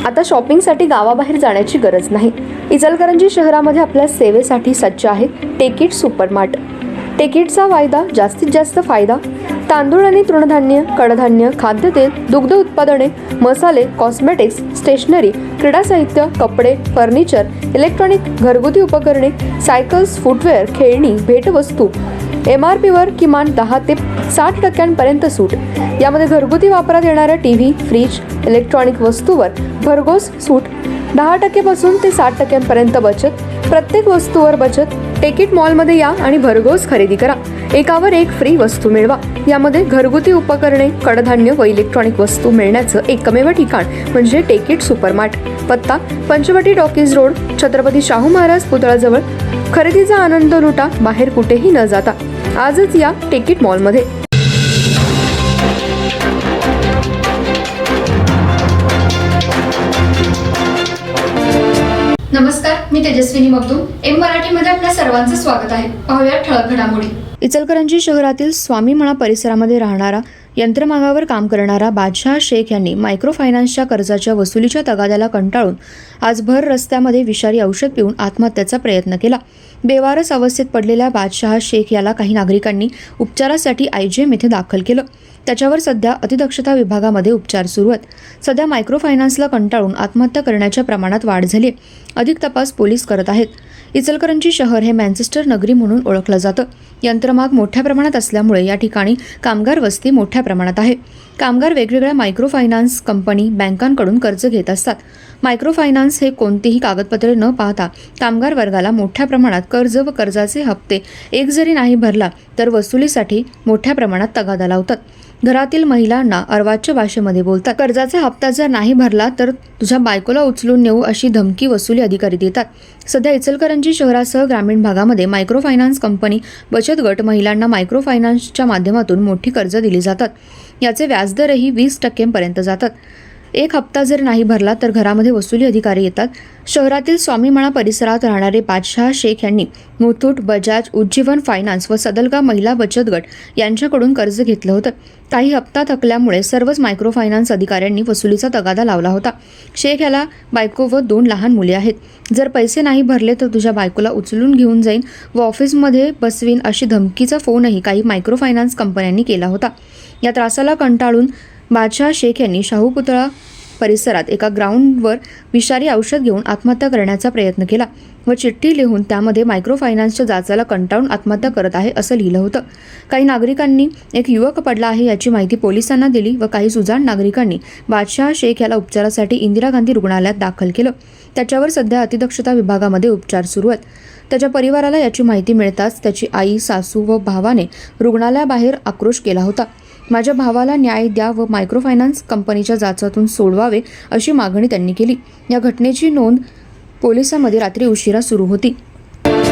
आता शॉपिंगसाठी गावाबाहेर जाण्याची गरज नाही। इचलकरंजी शहरामध्ये आपल्या सेवेसाठी सज्ज आहे टेकिट सुपरमार्ट। टेकिटचा वायदा जास्तीत जास्त फायदा। तांदूळ आणि तृणधान्य, कडधान्य, खाद्यतेल, दुग्ध उत्पादने, मसाले, कॉस्मेटिक्स, स्टेशनरी, क्रीडा साहित्य, कपडे, फर्निचर, इलेक्ट्रॉनिक, घरगुती उपकरणे, सायकल्स, फुटवेअर, खेळणी, भेटवस्तू, MRP वर किमान 10 ते 60% सूट। यामध्ये घरगुती वापरात येणाऱ्या टीव्ही, फ्रीज, इलेक्ट्रॉनिक वस्तूवर भरघोस सूट। 10% पासून ते 60% बचत। प्रत्येक वस्तूवर बचत। टेकिट मॉलमध्ये या आणि भरघोस खरेदी करा। एकावर एक फ्री वस्तू मिळवा। यामध्ये घरगुती उपकरणे, कडधान्य व इलेक्ट्रॉनिक वस्तू मिळण्याचं एकमेव ठिकाण म्हणजे टेकिट सुपरमार्ट। पत्ता पंचवटी टॉकीज रोड, छत्रपती शाहू महाराज पुतळ्याजवळ। खरेदीचा आनंद लुटा, बाहेर कुठेही न जाता। आजच या टेकिट मॉलमध्ये। नमस्कार, मी तेजस्विनी मगदूम। एम मराठीमध्ये आपल्या सर्वांचं स्वागत आहे। पाहूया ठळक घडामोडी। इचलकरंजी शहरातील स्वामी मळा परिसरामध्ये राहणारा यंत्रमागावर काम करणारा बादशाह शेख यांनी मायक्रो फायनान्सच्या कर्जाच्या वसुलीच्या तगाद्याला कंटाळून आज भर रस्त्यामध्ये विषारी औषध पिऊन आत्महत्येचा प्रयत्न केला। बेवारस अवस्थेत पडलेल्या बादशाह शेख याला काही नागरिकांनी उपचारासाठी IGM येथे दाखल केलं। त्याच्यावर सध्या अतिदक्षता विभागामध्ये उपचार सुरू आहेत। सध्या मायक्रो फायनान्सला कंटाळून आत्महत्या करण्याच्या प्रमाणात वाढ झाली। अधिक तपास पोलीस करत आहेत। इचलकरंजी शहर हे मँचेस्टर नगरी म्हणून ओळखलं जातं। यंत्रमाग मोठ्या प्रमाणात असल्यामुळे या ठिकाणी कामगार वस्ती मोठ्या प्रमाणात आहे। कामगार वेगवेगळ्या मायक्रो फायनान्स कंपनी, बँकांकडून कर्ज घेत असतात। मायक्रो फायनान्स हे कोणतीही कागदपत्रे न पाहता कामगार वर्गाला मोठ्या प्रमाणात कर्ज व कर्जाचे हप्ते एक जरी नाही भरला तर वसुलीसाठी मोठ्या प्रमाणात तगादा लावतात। घरातील महिलांना अर्वाच्य भाषेमध्ये बोलतात। कर्जाचा हप्ता जर नाही भरला तर तुझ्या बायकोला उचलून नेऊ अशी धमकी वसुली अधिकारी देतात। सध्या इचलकरंजी शहरासह ग्रामीण भागामध्ये मायक्रो फायनान्स कंपनी, बचत गट महिलांना मायक्रो फायनान्सच्या माध्यमातून मोठी कर्ज दिली जातात। याचे व्याजदरही 20% पर्यंत जातात। एक हप्ता जर नाही भरला तर घरामध्ये वसुली अधिकारी येतात। शहरातील स्वामीमळा परिसरात राहणारे बादशाह शेख यांनी मुथूट, बजाज, उज्जीवन फायनान्स व सदलगा महिला बचत गट यांच्याकडून कर्ज घेतलं होतं। काही हप्ता थकल्यामुळे सर्वच मायक्रो फायनान्स अधिकाऱ्यांनी वसुलीचा तगादा लावला होता। शेख याला बायको व 2 लहान मुले आहेत। जर पैसे नाही भरले तर तुझ्या बायकोला उचलून घेऊन जाईन व ऑफिसमध्ये बसवीन अशी धमकीचा फोनही काही मायक्रो फायनान्स कंपन्यांनी केला होता। या त्रासाला कंटाळून बादशाह शेख यांनी शाहू पुतळा परिसरात एका ग्राउंडवर विषारी औषध घेऊन आत्महत्या करण्याचा प्रयत्न केला व चिठ्ठी लिहून त्यामध्ये मायक्रो फायनान्सच्या जाचाला कंटाळून आत्महत्या करत आहे असं लिहिलं होतं। काही नागरिकांनी एक युवक पडला आहे याची माहिती पोलिसांना दिली व काही सुजाण नागरिकांनी बादशाह शेख याला उपचारासाठी इंदिरा गांधी रुग्णालयात दाखल केलं। त्याच्यावर सध्या अतिदक्षता विभागामध्ये उपचार सुरू आहेत। त्याच्या परिवाराला याची माहिती मिळताच त्याची आई, सासू व भावाने रुग्णालयाबाहेर आक्रोश केला होता। माझ्या भावाला न्याय द्या व मायक्रो फायनान्स कंपनीच्या जाचातून सोडवावे अशी मागणी त्यांनी केली। या घटनेची नोंद पोलिसांमध्ये रात्री उशिरा सुरू होती।